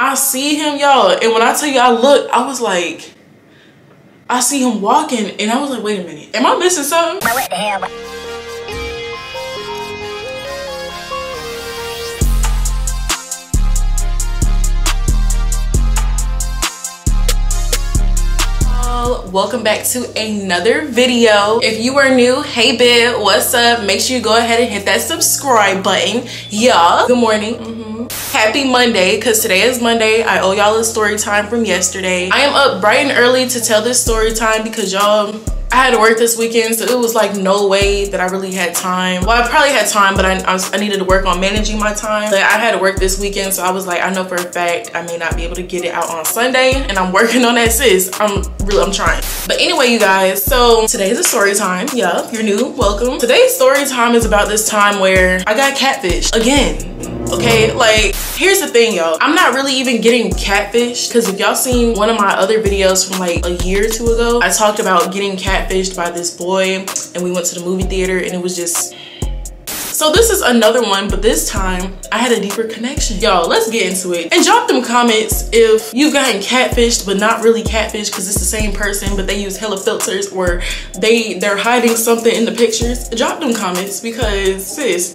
I see him, y'all, and when I tell you I looked, I was like, I see him walking, and I was like, wait a minute, am I missing something? What the hell? Welcome back to another video. If you are new, hey babe, what's up? Make sure you go ahead and hit that subscribe button. Yeah, good morning. Happy Monday, because today is Monday. I owe y'all a story time from yesterday. I am up bright and early to tell this story time because y'all, I had to work this weekend, so it was like no way that I really had time. Well, I probably had time, but I needed to work on managing my time. But I had to work this weekend, so I was like, I know for a fact I may not be able to get it out on Sunday, and I'm working on that, sis. I'm trying. But anyway, you guys, so today's a story time. Yeah, if you're new, welcome. Today's story time is about this time where I got catfished again. Okay, like, here's the thing, y'all. I'm not really even getting catfished, because if y'all seen one of my other videos from like a year or two ago, I talked about getting catfished by this boy, and we went to the movie theater, and it was just... So this is another one, but this time I had a deeper connection. Y'all, let's get into it. And drop them comments if you've gotten catfished, but not really catfished because it's the same person, but they use hella filters, or they're hiding something in the pictures. Drop them comments because, sis,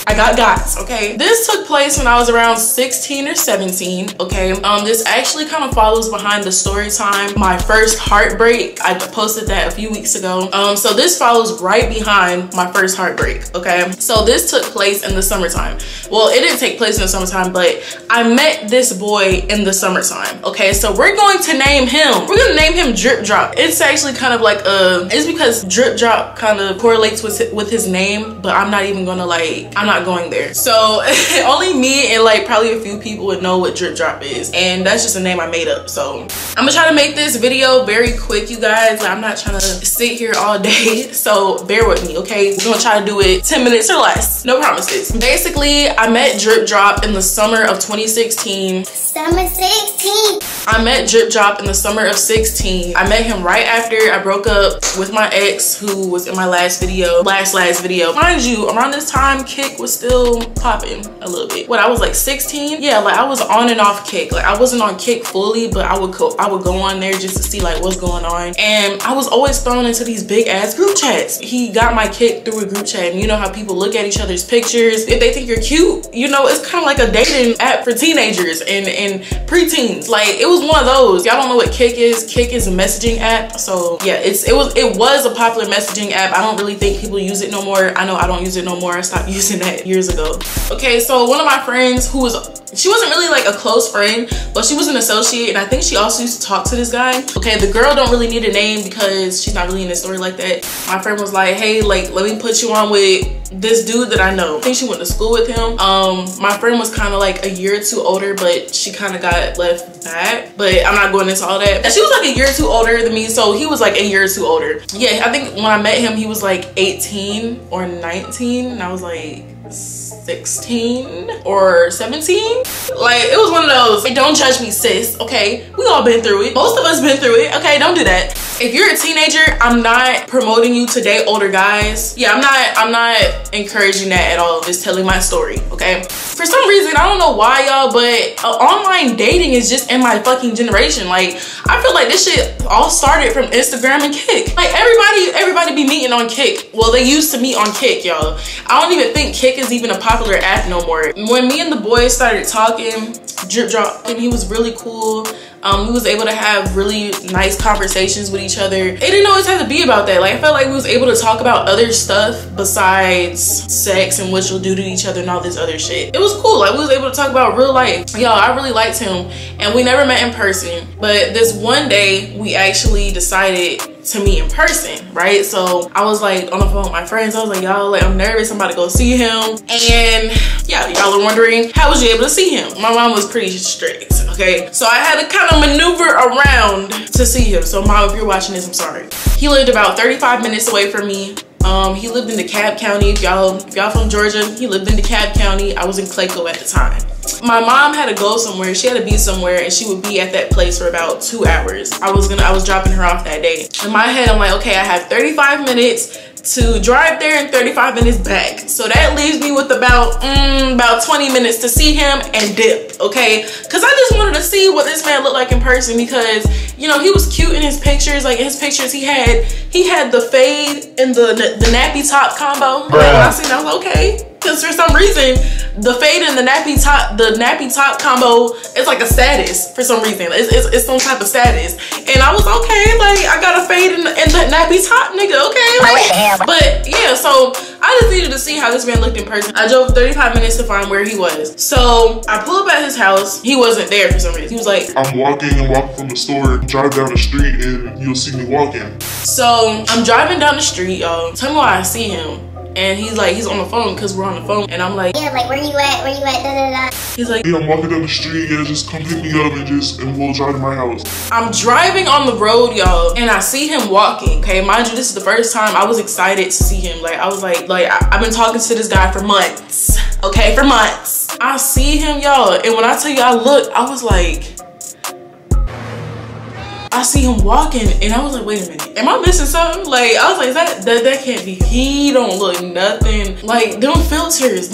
I got guys, okay? This took place when I was around 16 or 17, okay? This actually kind of follows behind the story time, my first heartbreak. I posted that a few weeks ago. So this follows right behind my first heartbreak, okay? So this took place in the summertime. Well, it didn't take place in the summertime, but I met this boy in the summertime, okay? So we're going to name him. We're gonna name him Drip Drop. It's actually kind of like it's because Drip Drop kind of correlates with his name, but I'm not even gonna I'm not going there. So only me and like probably a few people would know what Drip Drop is, and that's just a name I made up. So I'm gonna try to make this video very quick, you guys. Like, I'm not trying to sit here all day, so bear with me, okay? We're gonna try to do it 10 minutes or less, no promises. Basically, I met Drip Drop in the summer of 2016. Summer 16. I met Drip Drop in the summer of 16. I met him right after I broke up with my ex, who was in my last video. Mind you, around this time, Kick was still popping a little bit. What, I was like 16? Yeah, like I was on and off Kick. Like I wasn't on Kick fully, but I would go on there just to see like what's going on. And I was always thrown into these big ass group chats. He got my Kick through a group chat, and you know how people look at each other's pictures. If they think you're cute, you know, it's kind of like a dating app for teenagers and preteens. Like, it was one of those. Y'all don't know what Kick is. Kick is a messaging app. So yeah, it was a popular messaging app. I don't really think people use it no more. I know I don't use it no more. I stopped using that years ago. Okay, so one of my friends she wasn't really like a close friend, but she was an associate, and I think she also used to talk to this guy. Okay, the girl don't really need a name because she's not really in the story like that. My friend was like, hey, like, let me put you on with this dude that I know. I think she went to school with him. My friend was kind of like a year or two older, but she kind of got left back, but I'm not going into all that. And she was like a year or two older than me, so he was like a year or two older. Yeah, I think when I met him, he was like 18 or 19, and I was like 16 or 17. Like, it was one of those, like, don't judge me, sis, okay? We all been through it. Most of us been through it, okay? Don't do that. If you're a teenager, I'm not promoting you to date older guys. Yeah, I'm not encouraging that at all. Just telling my story, okay? For some reason, I don't know why, y'all, but online dating is just in my fucking generation. Like, I feel like this shit all started from Instagram and Kick. Like, everybody be meeting on Kick. Well, they used to meet on Kick, y'all. I don't even think Kick is even a popular app no more. When me and the boys started talking, Drip Drop, and he was really cool. We was able to have really nice conversations with each other. It didn't always have to be about that. Like, I felt like we was able to talk about other stuff besides sex and what you'll do to each other and all this other shit. It was cool. Like, we was able to talk about real life. Y'all, I really liked him, and we never met in person. But this one day, we actually decided to meet in person, right? So I was like on the phone with my friends. I was like, y'all, like, I'm nervous. I'm about to go see him. And yeah, y'all are wondering, how was you able to see him? My mom was pretty strict, okay? So I had to kind of maneuver around to see him. So mom, if you're watching this, I'm sorry. He lived about 35 minutes away from me. He lived in DeKalb County. If y'all from Georgia, he lived in DeKalb County. I was in Clayco at the time. My mom had to go somewhere. She had to be somewhere, and she would be at that place for about 2 hours. I was dropping her off that day. In my head, I'm like, okay, I have 35 minutes to drive there and 35 minutes back. So that leaves me with about 20 minutes to see him and dip, okay? Because I just wanted to see what this man looked like in person, because, you know, he was cute in his pictures. Like in his pictures, he had the fade and the nappy top combo. Like, when I seen that, I was like, okay. Because for some reason, the fade and the nappy top combo is like a status for some reason. It's some type of status. And I was okay, like I got a fade and the nappy top, nigga, okay? Like, but yeah, so I just needed to see how this man looked in person. I drove 35 minutes to find where he was. So I pull up at his house. He wasn't there for some reason. He was like, I'm walking from the store, drive down the street and you'll see me walking. So I'm driving down the street, y'all. Tell me why I see him. And he's like, he's on the phone because we're on the phone. And I'm like, yeah, like, where you at, da da da. He's like, yeah, I'm walking down the street, yeah, just come pick me up and we'll drive to my house. I'm driving on the road, y'all, and I see him walking, okay? Mind you, this is the first time I was excited to see him. Like, I was like I've been talking to this guy for months, okay? For months. I see him, y'all, and when I tell you I looked, I was like, I see him walking and I was like, wait a minute, am I missing something? Like, I was like, that can't be. He don't look nothing like them filters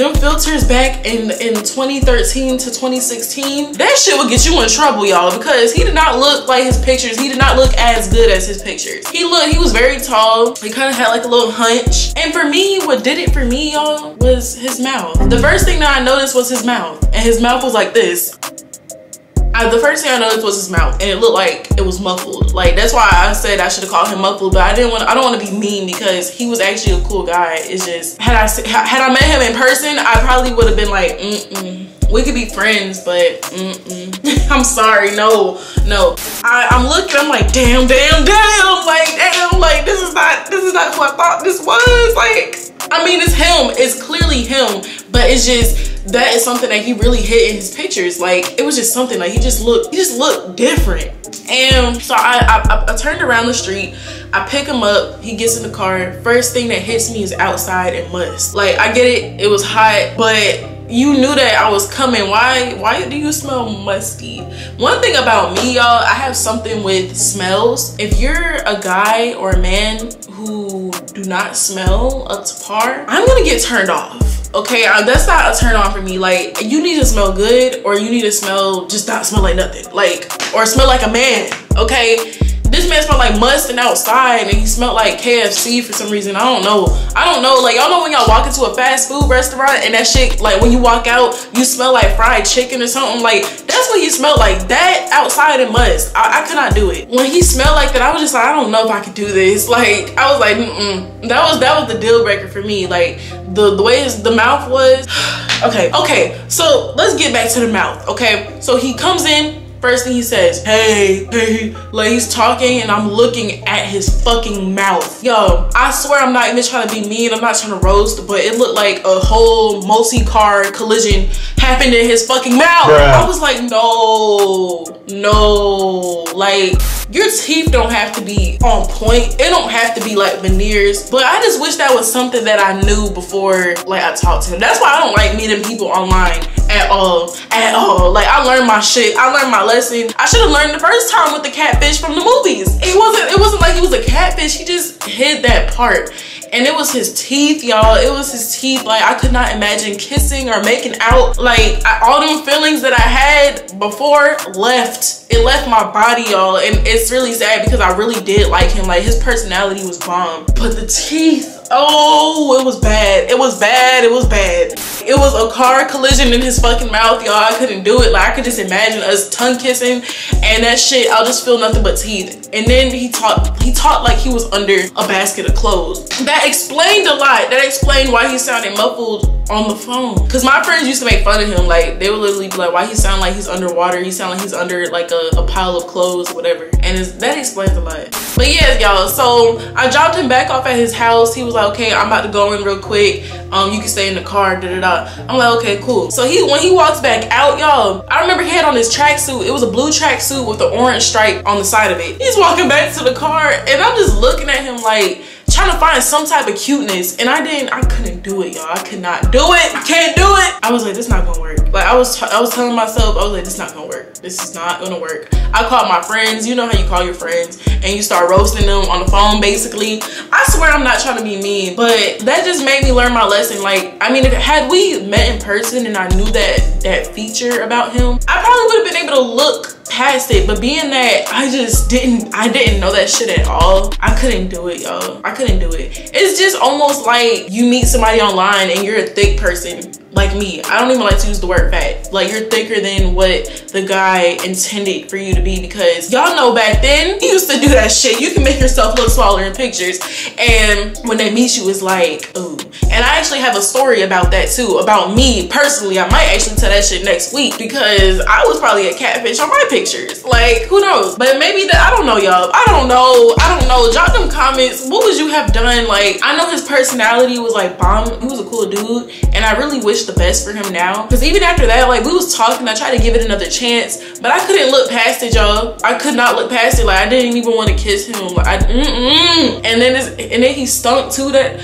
back in 2013 to 2016. That shit would get you in trouble, y'all, because he did not look like his pictures. He did not look as good as his pictures. He was very tall. He kind of had like a little hunch. And for me, what did it for me, y'all, was his mouth. The first thing that I noticed was his mouth, and his mouth was like this. The first thing I noticed was his mouth, and it looked like it was muffled. Like, that's why I said I should have called him muffled, but I don't want to be mean because he was actually a cool guy. It's just, had I met him in person, I probably would have been like, we could be friends, but I'm sorry, no. I'm looking, I'm like, damn, like this is not who I thought this was. Like, I mean, it's him, it's clearly him, but it's just, that is something that he really hit in his pictures. Like, it was just something, like he just looked different. And so I turned around the street, I pick him up, he gets in the car. First thing that hits me is outside and must. Like, I get it was hot, but you knew that I was coming. Why do you smell musty? One thing about me, y'all, I have something with smells. If you're a guy or a man who do not smell up to par, I'm gonna get turned off. Okay, that's not a turn on for me. Like, you need to smell good, or you need to just not smell like nothing. Like, or smell like a man, okay? This man smelled like must and outside, and he smelled like KFC for some reason. I don't know. Like, y'all know when y'all walk into a fast food restaurant and that shit, like when you walk out, you smell like fried chicken or something. Like, that's what he smelled like. That outside and must. I could not do it. When he smelled like that, I was just like, I don't know if I could do this. Like, I was like, That was the deal breaker for me. Like, the way the mouth was. Okay. So let's get back to the mouth. Okay. So he comes in. First thing he says, hey, like he's talking and I'm looking at his fucking mouth. Yo, I swear I'm not even trying to be mean, I'm not trying to roast, but it looked like a whole multi-car collision happened in his fucking mouth. Bruh. I was like, no, like, your teeth don't have to be on point. It don't have to be like veneers, but I just wish that was something that I knew before, like, I talked to him. That's why I don't like meeting people online at all. Like, I learned my shit, I learned my lesson. I should have learned the first time with the catfish from the movies. It wasn't like he was a catfish, he just hid that part. And it was his teeth, y'all. It was his teeth. Like, I could not imagine kissing or making out. Like, all them feelings that I had before left. It left my body, y'all. And it's really sad because I really did like him. Like, his personality was bomb. But the teeth, oh, it was bad. It was bad. It was a car collision in his fucking mouth, y'all. I couldn't do it. Like, I could just imagine us tongue kissing and that shit, I'll just feel nothing but teeth. And then he talked like he was under a basket of clothes. That explained a lot. That explained why he sounded muffled on the phone. Cause my friends used to make fun of him. Like, they would literally be like, why he sound like he's underwater? He sound like he's under like a pile of clothes or whatever. And that explains a lot. But yeah, y'all, so I dropped him back off at his house. He was like, okay, I'm about to go in real quick. You can stay in the car, I'm like, okay, cool. So when he walks back out, y'all, I remember he had on his tracksuit. It was a blue tracksuit with an orange stripe on the side of it. He's walking back to the car and I'm just looking at him like, trying to find some type of cuteness, and I couldn't do it, y'all. I could not do it. I can't do it. I was like, this not gonna work. Like I was telling myself, I was like, this not gonna work. This is not gonna work. I called my friends. You know how you call your friends and you start roasting them on the phone, basically. I swear I'm not trying to be mean, but that just made me learn my lesson. Like, I mean, had we met in person and I knew that feature about him, I probably would have been able to look past it. But being that I didn't know that shit at all, I couldn't do it, y'all. I couldn't do it. It's just almost like you meet somebody online and you're a thick person like me. I don't even like to use the word fat. Like, you're thicker than what the guy intended for you to be, because y'all know back then you used to do that shit. You can make yourself look smaller in pictures, and when they meet you, it's like, ooh. And I actually have a story about that too, about me personally. I might actually tell that shit next week, because I was probably a catfish on my pictures. Like, who knows? But maybe that, I don't know, y'all. I don't know. Drop them comments. What would you have done? Like, I know his personality was like bomb. He was a cool dude, and I really wish the best for him now, because even after that, like, we was talking, I tried to give it another chance, but I couldn't look past it, y'all. I could not look past it. Like, I didn't even want to kiss him. Like, and then he stunk too. That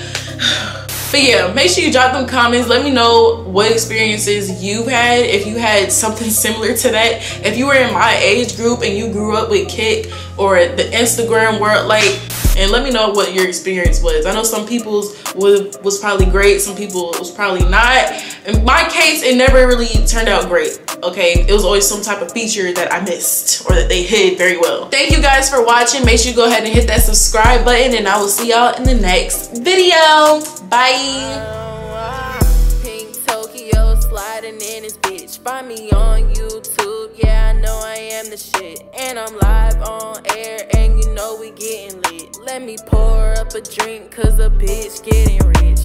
but yeah, make sure you drop them comments. Let me know what experiences you've had, if you had something similar to that, if you were in my age group and you grew up with Kik or the Instagram world, like, and let me know what your experience was. I know some people's was probably great, some people was probably not. In my case, it never really turned out great, okay? It was always some type of feature that I missed or that they hid very well. Thank you guys for watching. Make sure you go ahead and hit that subscribe button, and I will see y'all in the next video. Bye. Pink Tokyo sliding in his bitch. Find me on YouTube. Yeah, I know I am the shit. And I'm live on air, and you know we getting lit. Let me pour up a drink, cause a bitch getting rich.